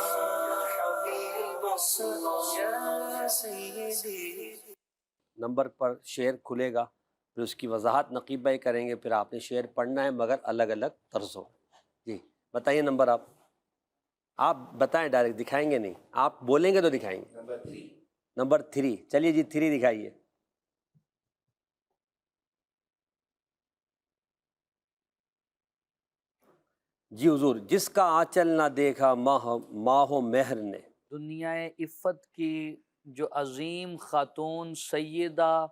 حبیب اللہ یا سیدی۔ نمبر پر شعر کھلے گا، پھر اس کی وضاحت نقیب بھائی کریں گے، پھر آپ نے شعر پڑھنا ہے مگر الگ الگ طرزوں۔ جی بتائیے نمبر، آپ بتائیں، ڈائریکٹ دکھائیں گے نہیں، آپ بولیں گے تو دکھائیں گے۔ نمبر 3، چلیے جی 3 دکھائیے۔ جی حضور، جس کا آنچل نہ دیکھا ماہ و مہر نے۔ دنیا عفت کی جو عظیم خاتون سیدہ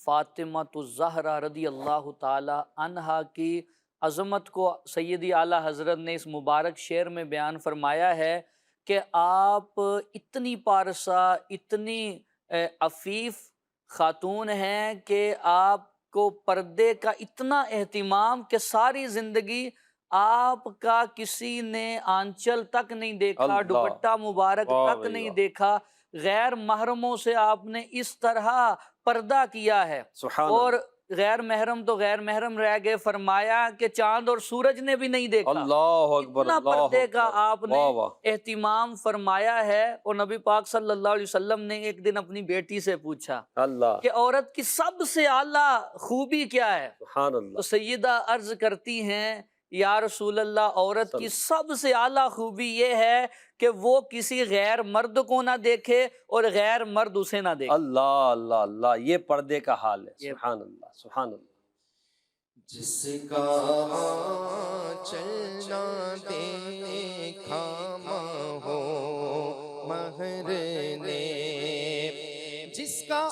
فاطمہ الزہرا رضی اللہ تعالی عنہا کی عظمت کو سیدی اعلیٰ حضرت نے اس مبارک شعر میں بیان فرمایا ہے کہ آپ اتنی پارسا، اتنی عفیف خاتون ہیں کہ آپ کو پردے کا اتنا اہتمام کہ ساری زندگی آپ کا کسی نے آنچل تک نہیں دیکھا، اللہ، دوپٹہ مبارک واہ تک بھائی نہیں واہ، دیکھا، غیر محرموں سے آپ نے اس طرح پردہ کیا ہے، سبحان اور اللہ، غیر محرم تو غیر محرم رہ گئے، فرمایا کہ چاند اور سورج نے بھی نہیں دیکھا، اللہ اکبر، اتنا اللہ پردے کا اکبر، آپ نے واہ واہ، اہتمام فرمایا ہے۔ اور نبی پاک صلی اللہ علیہ وسلم نے ایک دن اپنی بیٹی سے پوچھا اللہ، کہ عورت کی سب سے اعلیٰ خوبی کیا ہے؟ سبحان تو اللہ، سیدہ عرض کرتی ہیں یا رسول اللہ، عورت کی سب سے اعلیٰ خوبی یہ ہے کہ وہ کسی غیر مرد کو نہ دیکھے اور غیر مرد اسے نہ دیکھے۔ اللہ اللہ اللہ، یہ پردے کا حال ہے، یہ سبحان اللہ سبحان اللہ۔ جس کا چلنا دیکھا ماہ و مہر نے، جس کا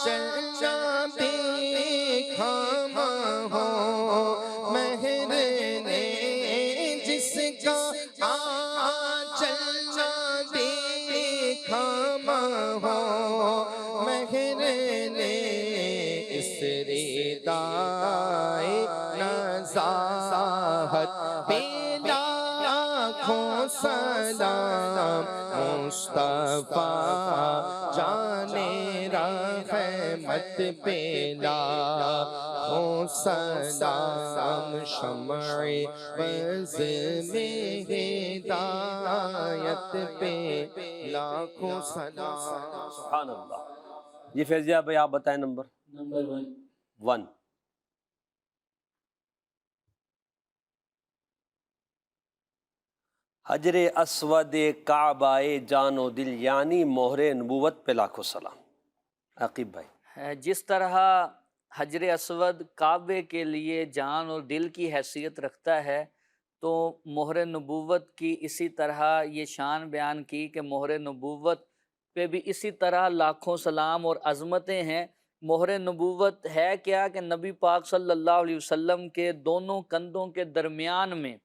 چلنا دیکھا ماہ و مہر نے، جس کا چلنا دیکھا ماہ و مہر نے، اس ردائے نزاہت پہ لاکھوں سلام، مصطفیٰ جانے رحمت پہ لاکھوں سلام، شمع بز میں ہدایت پہ لاکھوں سلام۔ سبحان اللہ۔ جی فیضیہ بھائی آپ بتائیں نمبر 1۔ حجر اسود کعبہ جان و دل، یعنی مہر نبوت پہ لاکھوں سلام۔ عقیب بھائی، جس طرح حجر اسود کعبے کے لیے جان اور دل کی حیثیت رکھتا ہے، تو مہر نبوت کی اسی طرح یہ شان بیان کی کہ مہر نبوت پہ بھی اسی طرح لاکھوں سلام اور عظمتیں ہیں۔ مہر نبوت ہے کیا کہ نبی پاک صلی اللہ علیہ وسلم کے دونوں کندھوں کے درمیان میں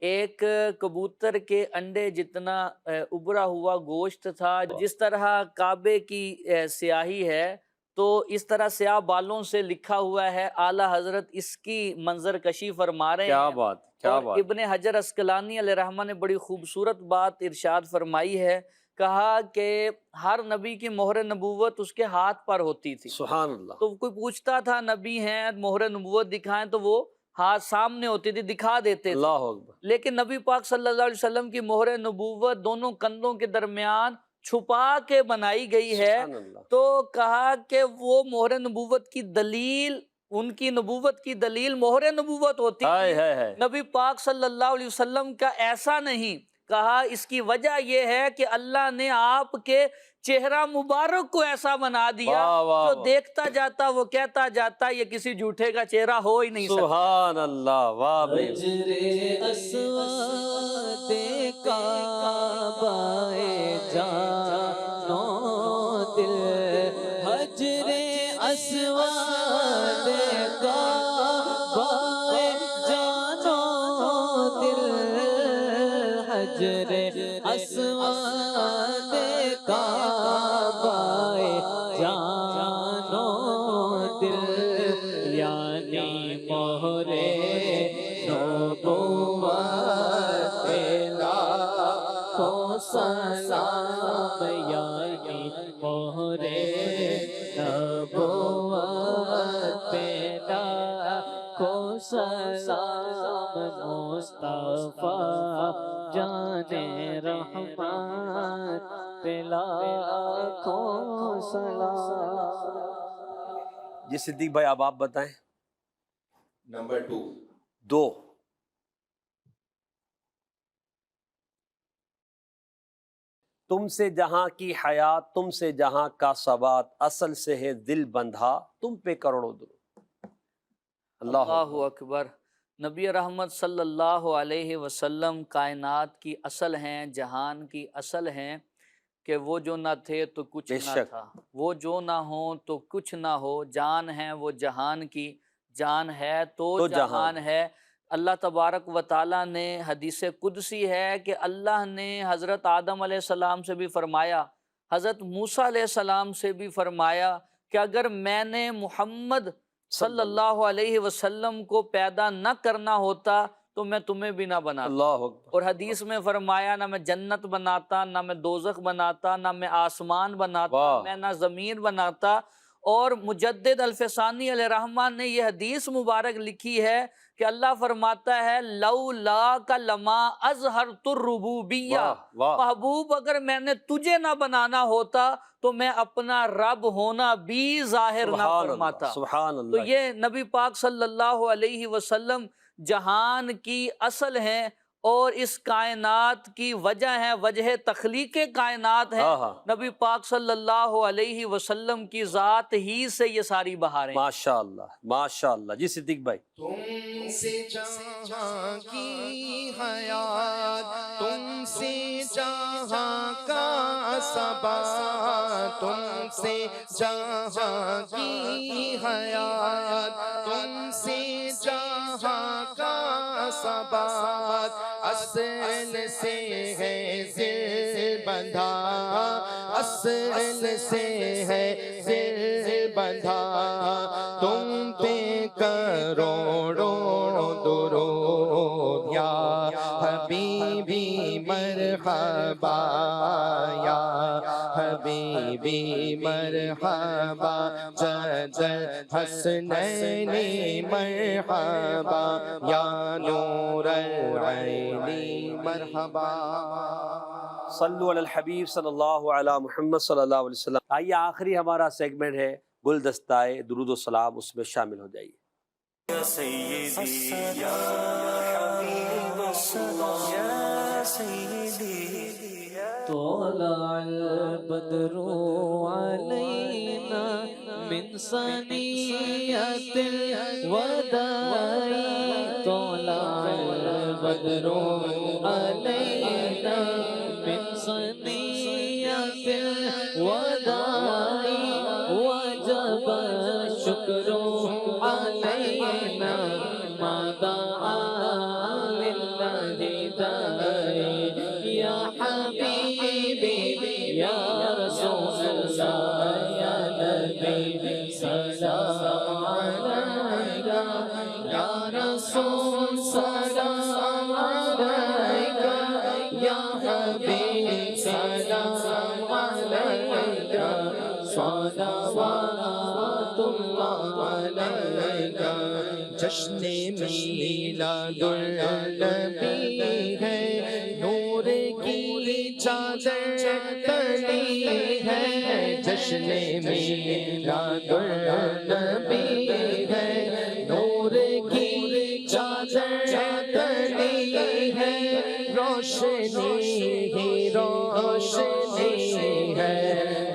ایک کبوتر کے انڈے جتنا ابھرا ہوا گوشت تھا۔ جس طرح کعبے کی سیاہی ہے تو اس طرح سیاہ بالوں سے لکھا ہوا ہے، اعلیٰ حضرت اس کی منظر کشی فرما رہے ہیں۔ کیا بات، کیا اور بات۔ ابن حجر عسقلانی علیہ رحمہ نے بڑی خوبصورت بات ارشاد فرمائی ہے، کہا کہ ہر نبی کی مہر نبوت اس کے ہاتھ پر ہوتی تھی۔ سبحان اللہ، تو کوئی پوچھتا تھا نبی ہیں مہر نبوت دکھائیں، تو وہ ہاتھ سامنے ہوتی تھی، دکھا دیتے تھے۔ اللہ اکبر، لیکن نبی پاک صلی اللہ علیہ وسلم کی مہر نبوت دونوں کندھوں کے درمیان چھپا کے بنائی گئی ہے، سبحان اللہ، تو کہا کہ وہ مہر نبوت کی دلیل، ان کی نبوت کی دلیل مہر نبوت ہوتی ہائے ہے، ہائے ہائے، نبی پاک صلی اللہ علیہ وسلم کا ایسا نہیں۔ کہا اس کی وجہ یہ ہے کہ اللہ نے آپ کے چہرہ مبارک کو ایسا بنا دیا، واہ واہ جو واہ، دیکھتا جاتا وہ کہتا جاتا یہ کسی جھوٹے کا چہرہ ہو ہی نہیں سکتا۔ سبحان اللہ، واہ بھائی، حجر اسود کعبہ جان و دل، حجر اسود کعبہ زجر اسواد کعبہ جان و دل یعنی مہر نبوت لاکھوں سلام یعنی مہر نبوت لاکھوں سلام مصطفیٰ جان رحمت لاکھوں سلام۔ جی صدیق بھائی اب آپ بتائیں۔ نمبر 2 تم سے جہاں کی حیات، تم سے جہاں کا ثبات، اصل سے ہے دل بندھا تم پہ کروڑوں درود۔ اللہ اکبر۔ نبی رحمت صلی اللہ علیہ وسلم کائنات کی اصل ہیں، جہان کی اصل ہیں، کہ وہ جو نہ تھے تو کچھ بے نہ شک۔ تھا، وہ جو نہ ہوں تو کچھ نہ ہو، جان ہے وہ جہان کی، جان ہے تو جہان ہے۔ اللہ تبارک و تعالیٰ نے حدیث قدسی ہے کہ اللہ نے حضرت آدم علیہ السلام سے بھی فرمایا، حضرت موسیٰ علیہ السلام سے بھی فرمایا کہ اگر میں نے محمد صلی اللہ علیہ وسلم کو پیدا نہ کرنا ہوتا تو میں تمہیں بھی نہ بناتا۔ اللہ اکبر۔ اور حدیث میں فرمایا نہ میں جنت بناتا، نہ میں دوزخ بناتا، نہ میں آسمان بناتا، واہ۔ میں نہ زمین بناتا۔ اور مجدد الفسانی علیہ رحمان نے یہ حدیث مبارک لکھی ہے کہ اللہ فرماتا ہے لولاک لما اظہرت الربوبیہ، واہ واہ۔ محبوب اگر میں نے تجھے نہ بنانا ہوتا تو میں اپنا رب ہونا بھی ظاہر نہ سبحان فرماتا۔ اللہ، سبحان تو اللہ۔ یہ نبی پاک صلی اللہ علیہ وسلم جہان کی اصل ہیں اور اس کائنات کی وجہ ہیں، وجہ تخلیق کائنات ہیں۔ ہاں ہاں، نبی پاک صلی اللہ علیہ وسلم کی ذات ہی سے یہ ساری بہاریں۔ ماشاءاللہ ماشاءاللہ۔ جی صدیق بھائی۔ تم سے جہاں کی حیات، تم سے جہاں کا ثبات، تم سے جہاں کی حیات، تم سے جہاں کا ثبات، اصل سے ہے دل بندھا، اصل سے ہے دل بندھا، تم پہ کروڑوں درود یا حبیبی مرحبا، یا حبیبی مرحبا، جدل حسنین مرحبا، یا نور العین مرحبا۔ صلو علی الحبیب صلی اللہ علی محمد صلی اللہ علیہ وسلم۔ آئیے آخری ہمارا سیگمنٹ ہے گلدستہ درود و سلام، اس میں شامل ہو جائیے۔ یا سیدی یا حبیب اللہ یا سیدی طلع البدر علينا من ثنيات الوداع، طلع البدر علينا من ثنيات الوداع، وجب الشكر علينا ما دعا لله داعي، يا حبيبي يا رسول الله يا نبي سلام عليك، يا رسول سلام عليك، يا حبيب سلام عليك، صلوات الله عليك۔ جشن میلاد النبی ہے، نور کی چادر تلی ہے، جشن میلاد النبی ہے، نور کی چادر تلی ہے، روشنی ہی روشنی ہے،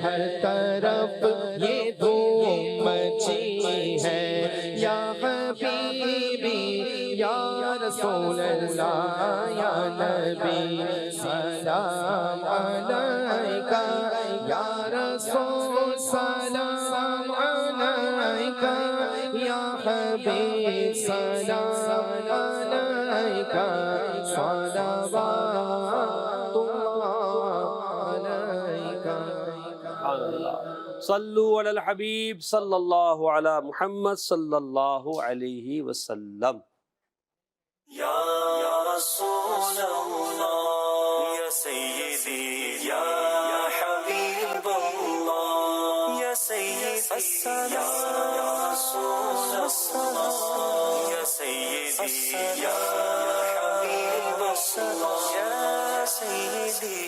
ہر طرف یہ دھوم مچی ہے، یا حبیبی یا رسول اللہ یا نبی سلام علیکہ، یا رسول سلام علیکہ، یا حبیب سلام علیکہ، صلوات صلو علی الحبیب صلی اللہ علی محمد صلی اللہ علیہ وسلم. یا رسول اللہ یا سیدی یا حبیب اللہ یا سیدی یا رسول اللہ یا سیدی یا حبیب اللہ یا سیدی